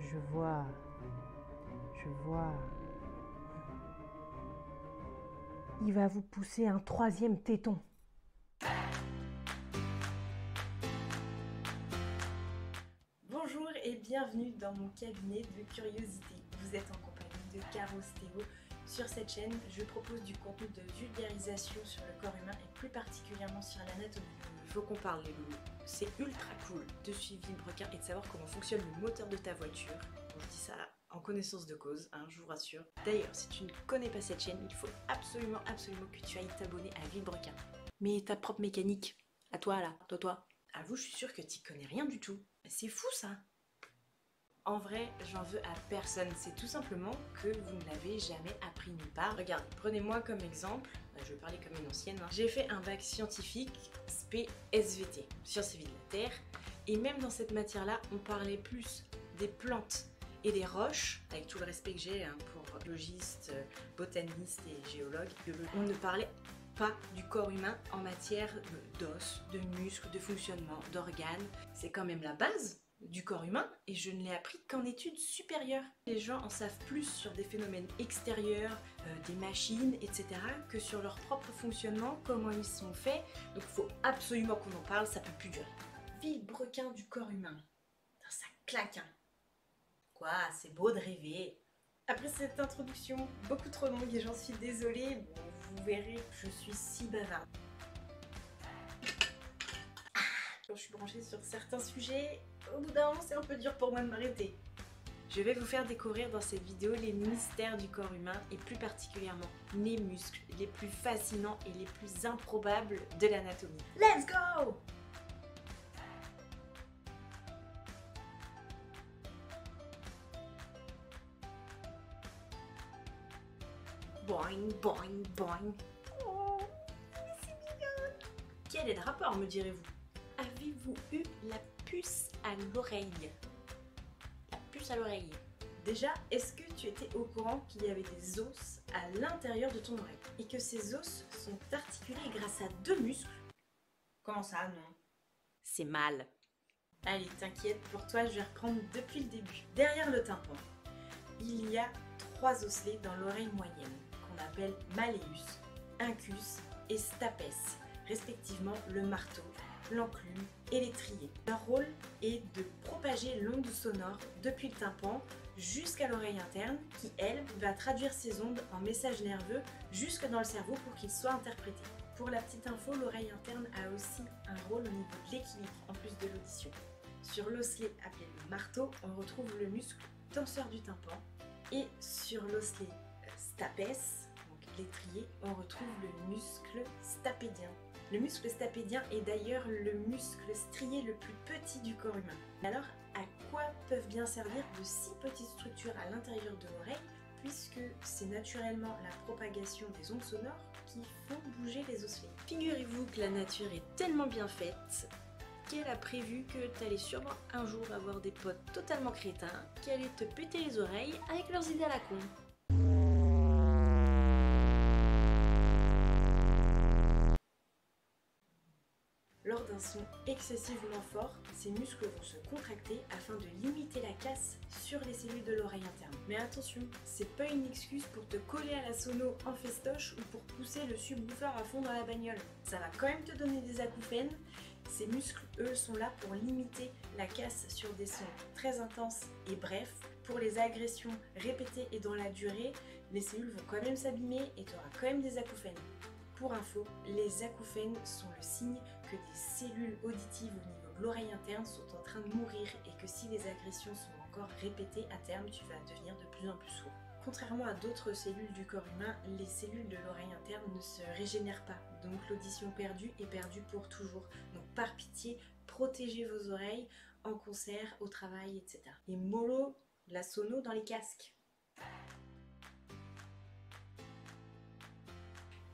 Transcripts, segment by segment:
Je vois. Je vois. Il va vous pousser un troisième téton. Bonjour et bienvenue dans mon cabinet de curiosité. Vous êtes en compagnie de Caro Stéo. Sur cette chaîne, je propose du contenu de vulgarisation sur le corps humain et plus particulièrement sur l'anatomie. Il faut qu'on parle les loulous. C'est ultra cool de suivre Villebrequin et de savoir comment fonctionne le moteur de ta voiture. Bon, je dis ça en connaissance de cause, je vous rassure. D'ailleurs, si tu ne connais pas cette chaîne, il faut absolument que tu ailles t'abonner à Villebrequin. Mais ta propre mécanique, à toi là, toi. Avoue, je suis sûre que t'y connais rien du tout. C'est fou ça. En vrai, j'en veux à personne, c'est tout simplement que vous ne l'avez jamais appris nulle part. Regardez, prenez-moi comme exemple, je vais parler comme une ancienne. J'ai fait un bac scientifique, SP SVT, sciences et vie de la Terre, et même dans cette matière-là, on parlait plus des plantes et des roches, avec tout le respect que j'ai pour biologistes, botanistes et géologues. On ne parlait pas du corps humain en matière d'os, de muscles, de fonctionnement, d'organes. C'est quand même la base du corps humain et je ne l'ai appris qu'en études supérieures. Les gens en savent plus sur des phénomènes extérieurs, des machines, etc. que sur leur propre fonctionnement, comment ils sont faits. Donc il faut absolument qu'on en parle, ça peut plus durer. Villebrequin du corps humain. Ça claque, Quoi, c'est beau de rêver. Après cette introduction beaucoup trop longue et j'en suis désolée, bon, vous verrez que je suis si bavarde. Quand je suis branchée sur certains sujets, au bout d'un moment c'est un peu dur pour moi de m'arrêter. Je vais vous faire découvrir dans cette vidéo les mystères du corps humain et plus particulièrement les muscles les plus fascinants et les plus improbables de l'anatomie. Let's go! Boing, boing, boing. Oh, c'est mignon. Quel est le rapport, me direz-vous? Avez-vous eu la puce à l'oreille? La puce à l'oreille. Déjà, est-ce que tu étais au courant qu'il y avait des os à l'intérieur de ton oreille? Et que ces os sont articulés grâce à deux muscles? Comment ça, non? C'est mal. Allez, t'inquiète, pour toi, je vais reprendre depuis le début. Derrière le tympan, il y a trois osselets dans l'oreille moyenne, qu'on appelle malleus, incus et stapes, respectivement le marteau, l'enclume et l'étrier. Leur rôle est de propager l'onde sonore depuis le tympan jusqu'à l'oreille interne qui, elle, va traduire ces ondes en messages nerveux jusque dans le cerveau pour qu'ils soient interprétés. Pour la petite info, l'oreille interne a aussi un rôle au niveau de l'équilibre en plus de l'audition. Sur l'osselet appelé le marteau, on retrouve le muscle tenseur du tympan et sur l'osselet stapes, donc l'étrier, on retrouve le muscle stapédien. Le muscle stapédien est d'ailleurs le muscle strié le plus petit du corps humain. Alors, à quoi peuvent bien servir de si petites structures à l'intérieur de l'oreille, puisque c'est naturellement la propagation des ondes sonores qui font bouger les osselets. Figurez-vous que la nature est tellement bien faite qu'elle a prévu que t'allais sûrement un jour avoir des potes totalement crétins qui allaient te péter les oreilles avec leurs idées à la con. Lors d'un son excessivement fort, ces muscles vont se contracter afin de limiter la casse sur les cellules de l'oreille interne. Mais attention, c'est pas une excuse pour te coller à la sono en festoche ou pour pousser le subwoofer à fond dans la bagnole. Ça va quand même te donner des acouphènes. Ces muscles, eux, sont là pour limiter la casse sur des sons très intenses et brefs. Pour les agressions répétées et dans la durée, les cellules vont quand même s'abîmer et tu auras quand même des acouphènes. Pour info, les acouphènes sont le signe que des cellules auditives au niveau de l'oreille interne sont en train de mourir et que si les agressions sont encore répétées, à terme, tu vas devenir de plus en plus sourd. Contrairement à d'autres cellules du corps humain, les cellules de l'oreille interne ne se régénèrent pas, donc l'audition perdue est perdue pour toujours. Donc par pitié, protégez vos oreilles en concert, au travail, etc. Et mollo la sono dans les casques.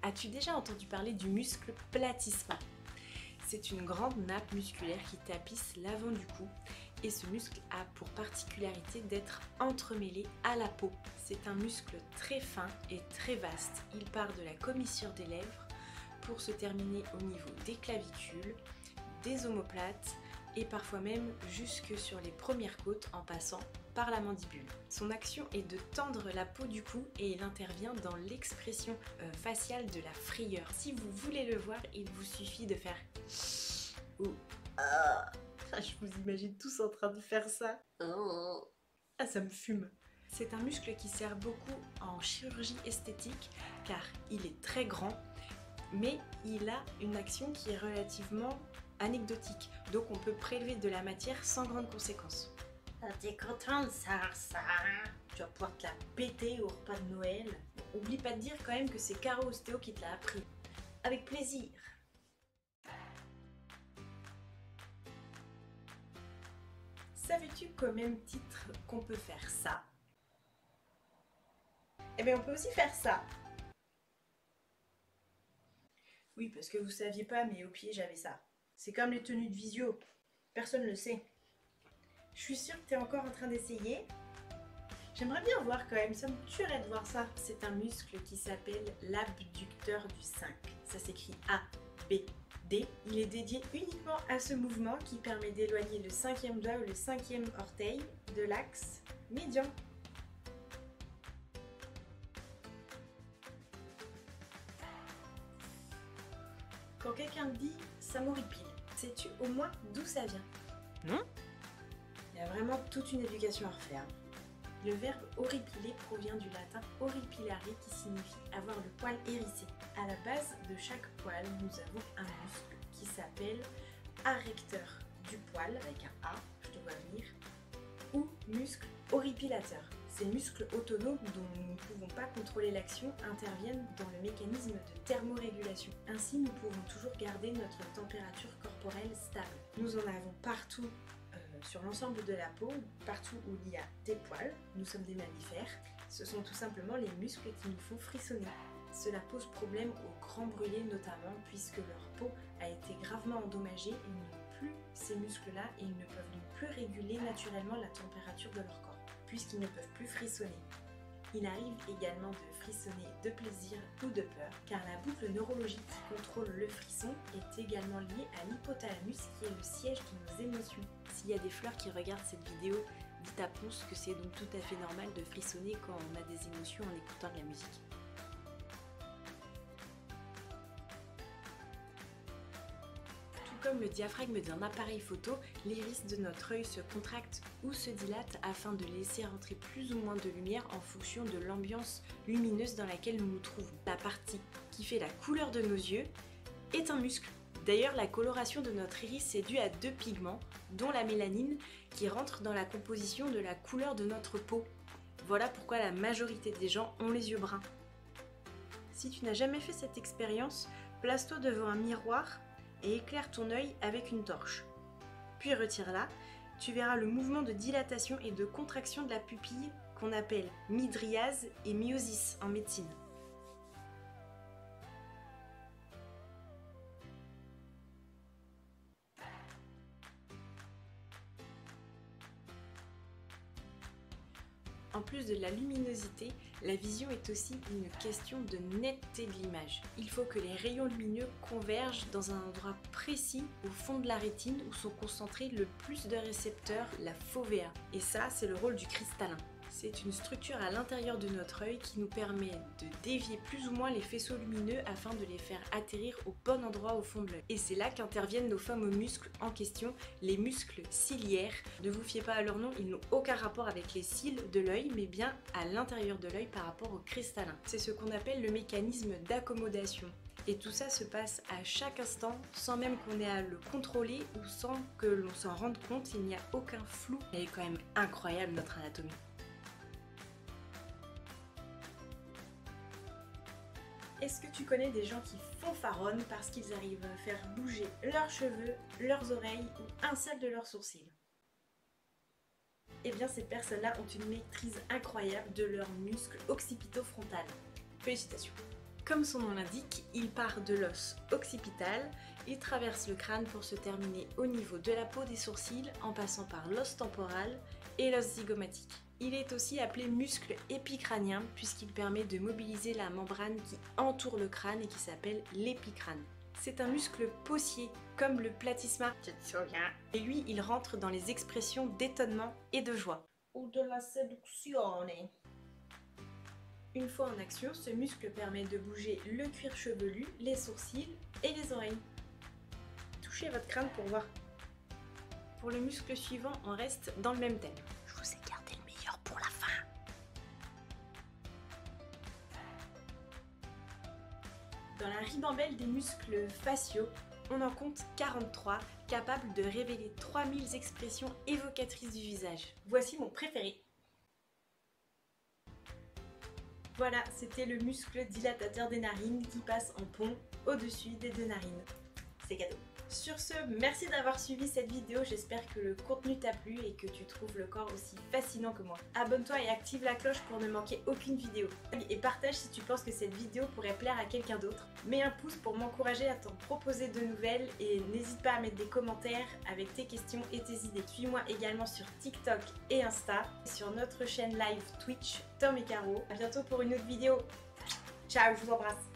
As-tu déjà entendu parler du muscle platysma? C'est une grande nappe musculaire qui tapisse l'avant du cou et ce muscle a pour particularité d'être entremêlé à la peau. C'est un muscle très fin et très vaste. Il part de la commissure des lèvres pour se terminer au niveau des clavicules, des omoplates, et parfois même jusque sur les premières côtes en passant par la mandibule. Son action est de tendre la peau du cou et il intervient dans l'expression faciale de la frayeur. Si vous voulez le voir, il vous suffit de faire ou je vous imagine tous en train de faire ça. Ah, ça me fume. C'est un muscle qui sert beaucoup en chirurgie esthétique car il est très grand, mais il a une action qui est relativement anecdotique. Donc on peut prélever de la matière sans grande conséquence. T'es contente, ça? Tu vas pouvoir te la péter au repas de Noël. Oublie pas de dire quand même que c'est Caro Ostéo qui te l'a appris. Avec plaisir. Savais-tu qu'au même titre qu'on peut faire ça, eh bien on peut aussi faire ça. Oui, parce que vous saviez pas, mais au pied j'avais ça. C'est comme les tenues de visio. Personne ne le sait. Je suis sûre que tu es encore en train d'essayer. J'aimerais bien voir quand même, ça me tuerait de voir ça. C'est un muscle qui s'appelle l'abducteur du 5. Ça s'écrit A-B-D. Il est dédié uniquement à ce mouvement qui permet d'éloigner le 5e doigt ou le 5e orteil de l'axe médian. Quand quelqu'un dit « ça m'horripile », sais-tu au moins d'où ça vient? Non? Il y a vraiment toute une éducation à refaire. Le verbe horripiler provient du latin horripilare qui signifie avoir le poil hérissé. À la base de chaque poil, nous avons un muscle qui s'appelle arrecteur du poil, avec un A, je te vois venir, ou muscle horripilateur. Ces muscles autonomes dont nous ne pouvons pas contrôler l'action interviennent dans le mécanisme de thermorégulation. Ainsi, nous pouvons toujours garder notre température corporelle stable. Nous en avons partout sur l'ensemble de la peau, partout où il y a des poils. Nous sommes des mammifères. Ce sont tout simplement les muscles qui nous font frissonner. Cela pose problème aux grands brûlés notamment puisque leur peau a été gravement endommagée et ils n'ont plus ces muscles-là et ils ne peuvent donc plus réguler naturellement la température de leur corps puisqu'ils ne peuvent plus frissonner. Il arrive également de frissonner de plaisir ou de peur car la boucle neurologique qui contrôle le frisson est également liée à l'hypothalamus qui est le siège de nos émotions. S'il y a des fleurs qui regardent cette vidéo, dites à Ponce que c'est donc tout à fait normal de frissonner quand on a des émotions en écoutant de la musique. Comme le diaphragme d'un appareil photo, l'iris de notre œil se contracte ou se dilate afin de laisser rentrer plus ou moins de lumière en fonction de l'ambiance lumineuse dans laquelle nous nous trouvons. La partie qui fait la couleur de nos yeux est un muscle. D'ailleurs, la coloration de notre iris est due à deux pigments, dont la mélanine, qui rentre dans la composition de la couleur de notre peau. Voilà pourquoi la majorité des gens ont les yeux bruns. Si tu n'as jamais fait cette expérience, place-toi devant un miroir et éclaire ton œil avec une torche. Puis retire-la, tu verras le mouvement de dilatation et de contraction de la pupille qu'on appelle mydriase et myosis en médecine. En plus de la luminosité, la vision est aussi une question de netteté de l'image. Il faut que les rayons lumineux convergent dans un endroit précis au fond de la rétine où sont concentrés le plus de récepteurs, la fovea. Et ça, c'est le rôle du cristallin. C'est une structure à l'intérieur de notre œil qui nous permet de dévier plus ou moins les faisceaux lumineux afin de les faire atterrir au bon endroit au fond de l'œil. Et c'est là qu'interviennent nos fameux muscles en question, les muscles ciliaires. Ne vous fiez pas à leur nom, ils n'ont aucun rapport avec les cils de l'œil, mais bien à l'intérieur de l'œil par rapport au cristallin. C'est ce qu'on appelle le mécanisme d'accommodation. Et tout ça se passe à chaque instant, sans même qu'on ait à le contrôler ou sans que l'on s'en rende compte, il n'y a aucun flou. Elle est quand même incroyable notre anatomie. Est-ce que tu connais des gens qui fanfaronnent parce qu'ils arrivent à faire bouger leurs cheveux, leurs oreilles ou un seul de leurs sourcils? Eh bien, ces personnes-là ont une maîtrise incroyable de leur muscle occipitofrontal. Félicitations! Comme son nom l'indique, il part de l'os occipital, il traverse le crâne pour se terminer au niveau de la peau des sourcils en passant par l'os temporal et l'os zygomatique. Il est aussi appelé muscle épicrânien puisqu'il permet de mobiliser la membrane qui entoure le crâne et qui s'appelle l'épicrâne. C'est un muscle possier, comme le platysma. Tu te souviens? Et lui, il rentre dans les expressions d'étonnement et de joie. Ou de la séduction. Une fois en action, ce muscle permet de bouger le cuir chevelu, les sourcils et les oreilles. Touchez votre crâne pour voir. Pour le muscle suivant, on reste dans le même thème. Je vous ai gardé le meilleur pour la fin. Dans la ribambelle des muscles faciaux, on en compte 43, capables de révéler 3000 expressions évocatrices du visage. Voici mon préféré. Voilà, c'était le muscle dilatateur des narines qui passe en pont au-dessus des deux narines. C'est cadeau. Sur ce, merci d'avoir suivi cette vidéo, j'espère que le contenu t'a plu et que tu trouves le corps aussi fascinant que moi. Abonne-toi et active la cloche pour ne manquer aucune vidéo. Et partage si tu penses que cette vidéo pourrait plaire à quelqu'un d'autre. Mets un pouce pour m'encourager à t'en proposer de nouvelles et n'hésite pas à mettre des commentaires avec tes questions et tes idées. Suis-moi également sur TikTok et Insta, sur notre chaîne live Twitch, Tom et Caro. A bientôt pour une autre vidéo. Ciao, je vous embrasse.